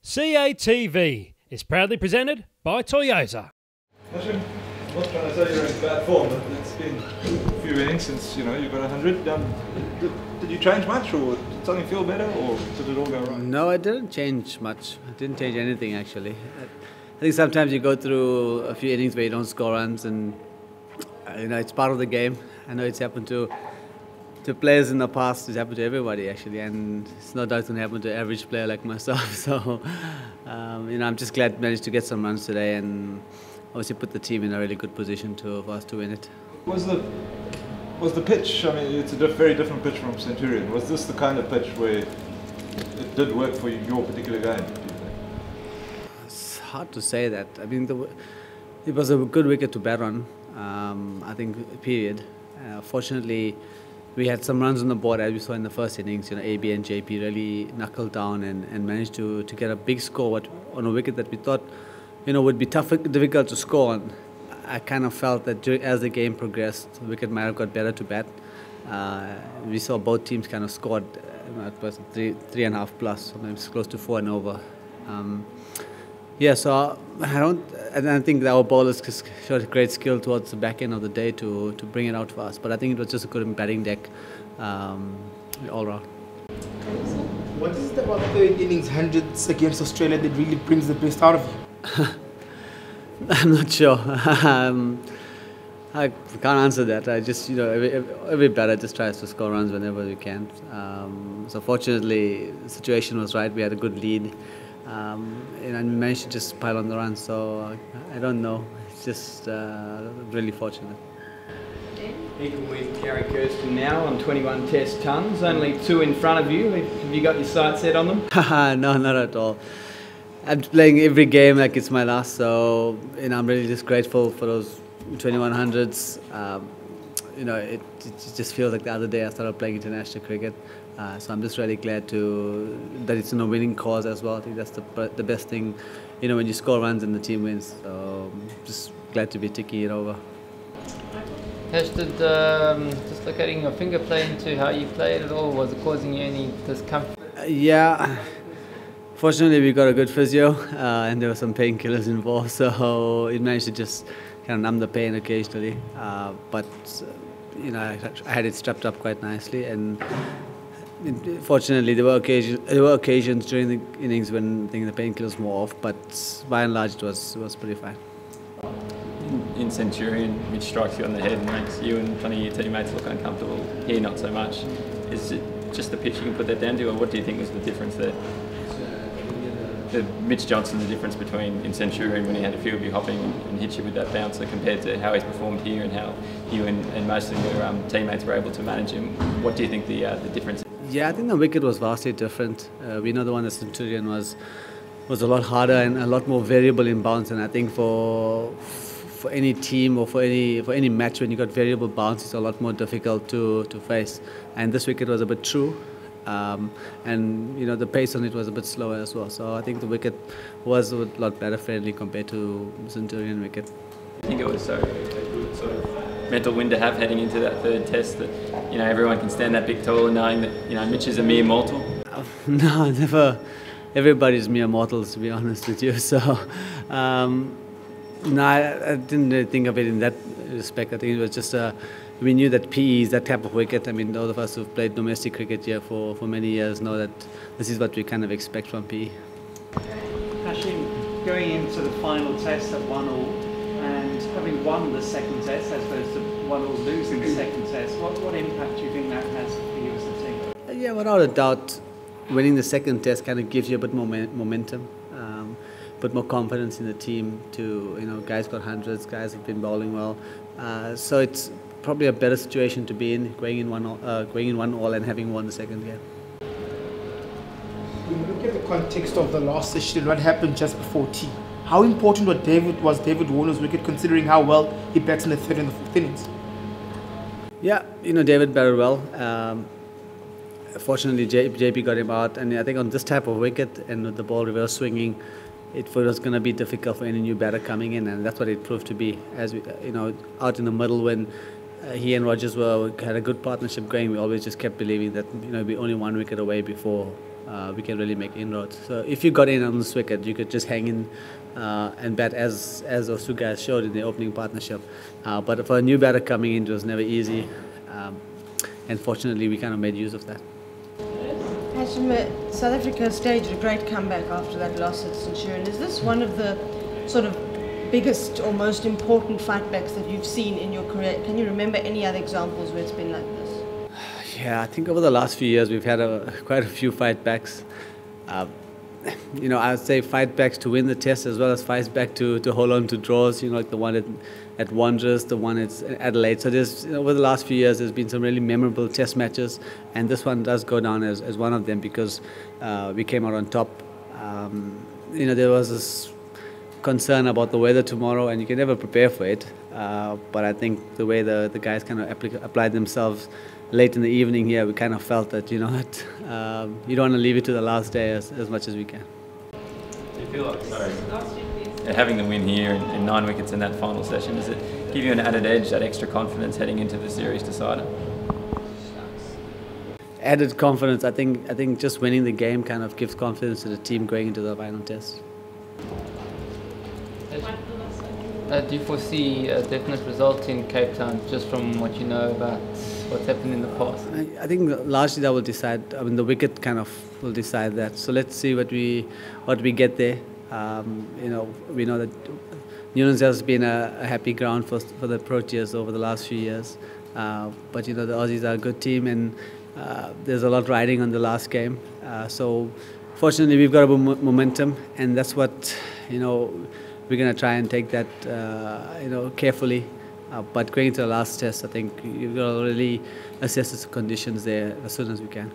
CATV is proudly presented by Toyota. Hashim, I'm not trying to say you're in bad form, but it's been a few innings since you got 100. Did you change much, or did something feel better, or did it all go right? No, I didn't change much. I didn't change anything actually. I think sometimes you go through a few innings where you don't score runs, and it's part of the game. I know it's happened to players in the past. It's happened to everybody actually, and it's no doubt going to happen to an average player like myself. So, I'm just glad I managed to get some runs today, and obviously put the team in a really good position for us to win it. Was the pitch? I mean, it's a very different pitch from Centurion. Was this the kind of pitch where it did work for your particular game? Do you think? It's hard to say that. I mean, it was a good wicket to bat on. I think. Period. Fortunately, we had some runs on the board as we saw in the first innings. AB and JP really knuckled down and managed to get a big score on a wicket that we thought would be difficult to score on. I kind of felt that as the game progressed, the wicket might have got better to bat. We saw both teams kind of scored it was 3.5 plus, sometimes close to 4 and over. So I think that our bowlers showed great skill towards the back end of the day to bring it out for us. But I think it was just a good batting deck all round. What is it about third innings hundreds against Australia that really brings the best out of you? I'm not sure. I can't answer that. I just, every batter just tries to score runs whenever we can. So fortunately, the situation was right. We had a good lead. And we managed to just pile on the runs, so I don't know. It's just really fortunate. Equal with Gary Kirsten now on 21 test tons, only 2 in front of you. Have you got your sights set on them? No, not at all. I'm playing every game like it's my last, so I'm really just grateful for those 2100s. It just feels like the other day I started playing international cricket. So I'm just really glad that it's in a winning cause as well. I think that's the best thing, when you score runs and the team wins. So just glad to be ticking it over. Hash, did dislocating your finger play into how you played at all? Was it causing you any discomfort? Yeah. Fortunately, we got a good physio, and there were some painkillers involved, so it managed to just kind of numb the pain occasionally. But I had it strapped up quite nicely, and fortunately, there were occasions during the innings when I think the painkillers were more off, but by and large, it was pretty fine. In Centurion, which strikes you on the head and makes you and plenty of your teammates look uncomfortable, here not so much. Is it just the pitch you can put that down to, or what do you think was the difference there? Mitch Johnson, the difference between in Centurion when he had a few of you hopping and hit you with that bouncer compared to how he's performed here and how you and most of your teammates were able to manage him. What do you think the difference is? Yeah, I think the wicket was vastly different. We know the one at Centurion was a lot harder and a lot more variable in bounce, and I think for any team or for any match when you got variable bounce, it's a lot more difficult to face. And this wicket was a bit true. And the pace on it was a bit slower as well. So I think the wicket was a lot better friendly compared to Centurion wicket. I think it was a good sort of mental win to have heading into that third test that everyone can stand that big tall and knowing that Mitch is a mere mortal. No, never. Everybody's mere mortals, to be honest with you. So no, I didn't really think of it in that respect. I think it was just we knew that PE is that type of wicket. I mean, those of us who've played domestic cricket here for many years know that this is what we kind of expect from PE. Hashim, going into the final test at 1-all and having won the second test as opposed to 1-all losing the second test, what impact do you think that has for you as a team? Yeah, without a doubt, winning the second test kind of gives you a bit more momentum, a bit more confidence in the team. Guys got hundreds, guys have been bowling well, so it's probably a better situation to be in, going in 1-all and having won the second game. When you look at the context of the last session, what happened just before tea, how important was David Warner's wicket considering how well he bats in the third and the fourth innings? Yeah, David batted well. Fortunately, JP got him out, and I think on this type of wicket and with the ball reverse swinging, it was going to be difficult for any new batter coming in, and that's what it proved to be. As we, out in the middle when he and Rogers had a good partnership going, we always just kept believing that we'd be only one wicket away before we can really make inroads. So if you got in on this wicket, you could just hang in and bat as those two guys showed in the opening partnership. But for a new batter coming in, it was never easy. And fortunately, we kind of made use of that. Hashim, South Africa staged a great comeback after that loss at Centurion. Is this one of the sort of biggest or most important fightbacks that you've seen in your career? Can you remember any other examples where it's been like this? Yeah, I think over the last few years we've had quite a few fightbacks. You know, I would say fightbacks to win the test as well as fights back to hold on to draws. You know, like the one at Wanderers, the one at Adelaide. So there's, you know, over the last few years there's been some really memorable test matches, and this one does go down as one of them because we came out on top. You know, there was this concern about the weather tomorrow, and you can never prepare for it. But I think the way the guys kind of applied themselves late in the evening here, we kind of felt that, you know, that you don't want to leave it to the last day as much as we can. Do you feel like, having the win here and 9 wickets in that final session, does it give you an added edge, that extra confidence heading into the series decider? Added confidence. I think just winning the game kind of gives confidence to the team going into the final test. Do you foresee a definite result in Cape Town just from what you know about what's happened in the past? I think largely that will decide. I mean, the wicket kind of will decide that. So let's see what we get there. You know, we know that Newlands has been a happy ground for the Proteas over the last few years. But you know, the Aussies are a good team, and there's a lot riding on the last game. So fortunately, we've got a momentum, and that's what, you know, we're going to try and take that, you know, carefully. But going into the last test, I think you've got to really assess the conditions there as soon as we can.